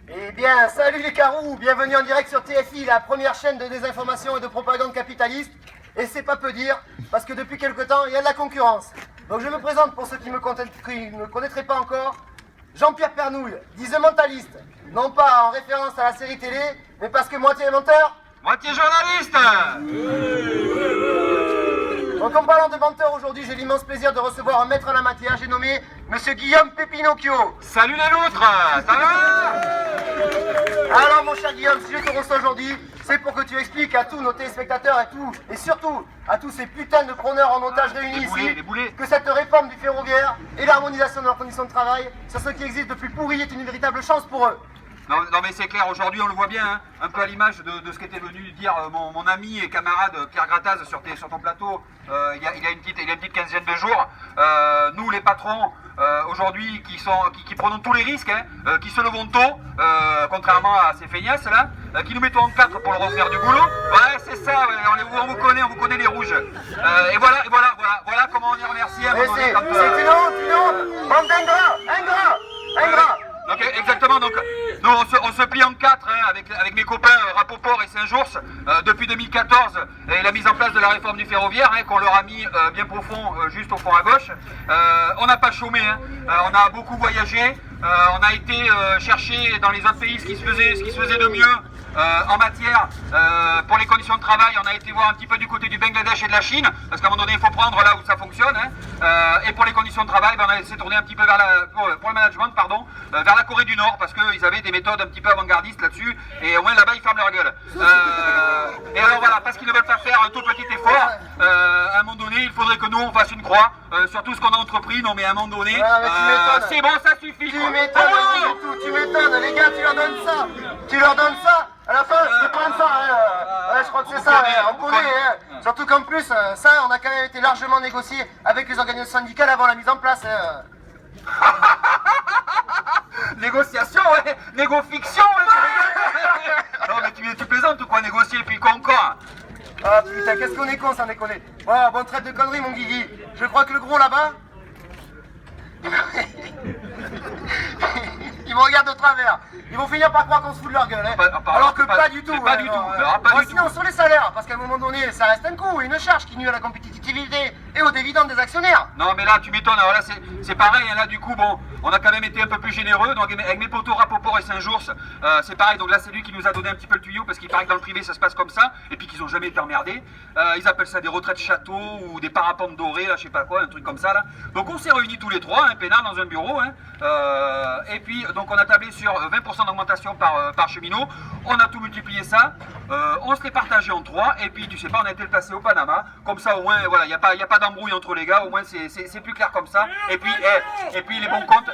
Eh bien, salut les carous, bienvenue en direct sur TFI, la première chaîne de désinformation et de propagande capitaliste. Et c'est pas peu dire, parce que depuis quelque temps, il y a de la concurrence. Donc je me présente pour ceux qui ne me connaîtraient pas encore, Jean-Pierre Pernouille, dit The Mentaliste. Non pas en référence à la série télé, mais parce que moitié menteur, moitié journaliste. Donc en parlant de menteur, aujourd'hui j'ai l'immense plaisir de recevoir un maître en la matière, j'ai nommé Monsieur Guillaume Pépinocchio. Salut les loutres, ça va? Alors mon cher Guillaume, si je te reçois aujourd'hui, c'est pour que tu expliques à tous nos téléspectateurs et surtout à tous ces putains de preneurs en otage réunis ici, que cette réforme du ferroviaire et l'harmonisation de leurs conditions de travail, sur ce qui existe depuis pourri, est une véritable chance pour eux. Non mais c'est clair, aujourd'hui on le voit bien, hein, un peu à l'image de ce qu'était venu dire mon ami et camarade Pierre Grattaz sur ton plateau il y a une petite quinzaine de jours. Nous les patrons aujourd'hui qui prenons tous les risques, hein, qui se levons tôt, contrairement à ces feignasses là, qui nous mettons en quatre pour leur refaire du boulot. Ouais c'est ça, ouais, on vous connaît les rouges. Et voilà comment on est remercié. C'est une honte, bande d'ingrats. Donc, exactement, donc nous on se plie en quatre hein, avec mes copains Rapoport et Saint-Jours depuis 2014 et la mise en place de la réforme du ferroviaire hein, qu'on leur a mis bien profond, juste au fond à gauche. On n'a pas chômé, hein, on a beaucoup voyagé, on a été chercher dans les autres pays ce qui se faisait de mieux en matière pour les conditions de travail. On a été voir un petit peu du côté du Bangladesh et de la Chine parce qu'à un moment donné il faut prendre là où ça fonctionne hein. Et pour les conditions de travail on a tourné un petit peu vers pour le management pardon, vers la Corée du Nord parce qu'ils avaient des méthodes un petit peu avant-gardistes là-dessus et au moins là-bas ils ferment leur gueule. Et alors voilà, parce qu'ils ne veulent pas faire un tout petit effort, à un moment donné il faudrait que nous on fasse une croix sur tout ce qu'on a entrepris. Non mais à un moment donné c'est bon, ça suffit. Tu m'étonnes, les gars, tu leur donnes ça, à la fin, c'est pas ça, hein. Ouais, je crois que c'est ça, on connaît, hein. Surtout qu'en plus, ça, on a quand même été largement négocié avec les organisations syndicales avant la mise en place, hein. Négociation, ouais, négo-fiction, ouais. Non mais tu plaisantes ou quoi, négocier, et puis quoi encore? Ah putain, qu'est-ce qu'on est con sans déconner. Oh, bonne traite de conneries mon Guigui. Je crois que le gros là-bas... Ils me regardent de travers. Ils vont finir par croire qu'on se fout de leur gueule. Hein. Alors que pas du tout. Pas du tout. Sinon, sur les salaires, parce qu'à un moment donné, ça reste un coût, une charge qui nuit à la compétitivité et aux dividendes des actionnaires. Non, mais là, tu m'étonnes. Alors là, c'est pareil. Hein, là, du coup, bon, on a quand même été un peu plus généreux. Donc, avec mes potos Rapoport et Saint-Jours, c'est pareil. Donc là, c'est lui qui nous a donné un petit peu le tuyau parce qu'il paraît que dans le privé, ça se passe comme ça. Et puis qu'ils n'ont jamais été emmerdés. Ils appellent ça des retraites châteaux ou des parapentes dorés, là, je sais pas quoi, un truc comme ça, là. Donc, on s'est réunis tous les trois, hein, peinard dans un bureau. Hein, et puis, donc, on a tablé sur 20% d'augmentation par cheminot. On a tout multiplié ça. On se l'est partagé en trois. Et puis, tu sais pas, on a été le passer au Panama. Comme ça, au moins, voilà, il n'y a pas d'embrouille entre les gars. Au moins, c'est plus clair comme ça. Et puis les bons comptes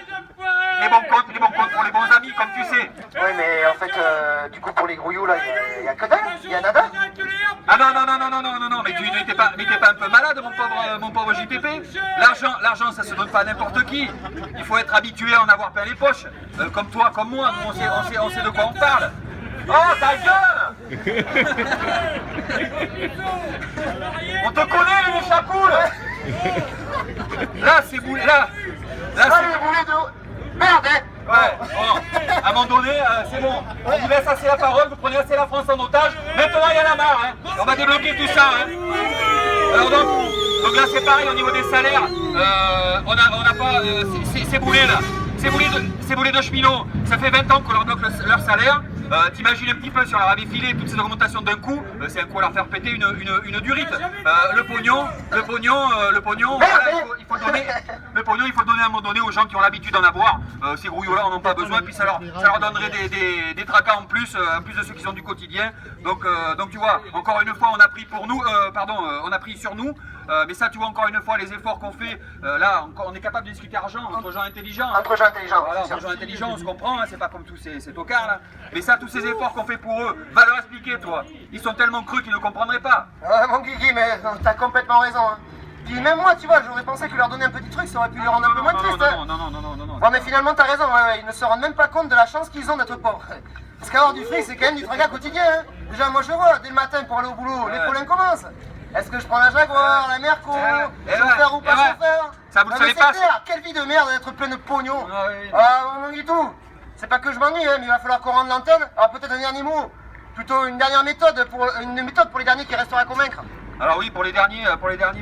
pour les bons amis, comme tu sais. Oui, mais en fait, du coup, pour les grouillots, là, il y a que dalle, il y a nada. Ah non, mais tu n'étais pas un peu malade, mon pauvre JPP. L'argent, ça se donne pas à n'importe qui. Il faut être habitué à en avoir plein les poches. Comme toi, comme moi, nous, on sait de quoi on parle. Oh, ta gueule! On te connaît, les chapoules! Là, c'est boulé, là, c'est les boulets de... Merde, hein! Ouais, bon, à un moment donné, c'est bon. On vous laisse assez la parole, vous prenez assez la France en otage. Maintenant, il y en a marre, hein. On va débloquer tout ça, hein. Alors donc là, c'est pareil au niveau des salaires. On n'a pas... ces boulets, là. Ces boulets de cheminots, ça fait 20 ans qu'on leur bloque leur salaire. T'imagines un petit peu si on leur avait filé toutes ces augmentations d'un coup, c'est un coup à leur faire péter une durite. Le pognon, voilà, il faut donner à un moment donné aux gens qui ont l'habitude d'en avoir. Ces grouillots-là en ont pas besoin, puis ça leur donnerait des tracas en plus de ceux qui sont du quotidien. Donc tu vois, encore une fois, on a pris sur nous. Mais ça, tu vois, encore une fois, les efforts qu'on fait, là, on est capable de discuter argent entre gens intelligents. Entre gens intelligents, voilà, entre gens intelligents, on se comprend, hein, c'est pas comme tous ces tocards là. Mais ça, tous ces efforts qu'on fait pour eux, va leur expliquer, toi. Ils sont tellement crus qu'ils ne comprendraient pas. Ouais, mon Guigui, mais t'as complètement raison. Hein. Puis même moi, tu vois, j'aurais pensé que leur donner un petit truc, ça aurait pu les rendre un peu moins tristes. Non. Bon, mais finalement, t'as raison, ils ne se rendent même pas compte de la chance qu'ils ont d'être pauvres. Parce qu'avoir du fric, c'est quand même du tracas quotidien. Hein. Déjà, moi je vois, dès le matin pour aller au boulot, les problèmes commencent. Est-ce que je prends la Jaguar, la Merco, chauffeur ou pas ouais. chauffeur? Ça, vous le Non, mais savez pas, c'est clair, quelle vie de merde d'être plein de pognon. Ah oui. Ah, non du tout. C'est pas que je m'ennuie, hein, mais il va falloir qu'on rende l'antenne. Alors peut-être un dernier mot, plutôt une méthode pour les derniers qui restera à convaincre. Alors oui, pour les derniers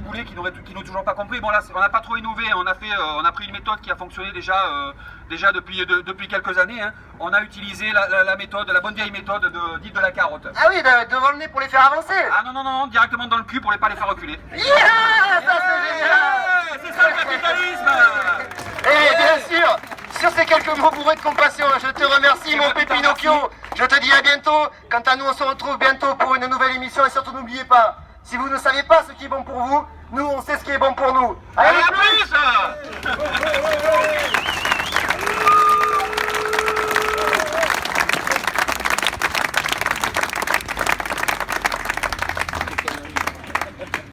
boulets qui n'ont toujours pas compris, bon là on n'a pas trop innové, on a pris une méthode qui a fonctionné déjà depuis quelques années. Hein. On a utilisé la bonne vieille méthode dite de la carotte. Ah oui, devant le nez pour les faire avancer. Ah non, directement dans le cul pour ne pas les faire reculer. Yeah, ça c'est génial. C'est ça le capitalisme. Et bien sûr, sur ces quelques mots bourrés de compassion, je te remercie mon Pépinocchio. Je te dis à bientôt. Quant à nous, on se retrouve bientôt pour une nouvelle émission et surtout n'oubliez pas, si vous ne savez pas ce qui est bon pour vous, nous on sait ce qui est bon pour nous. Allez, à plus.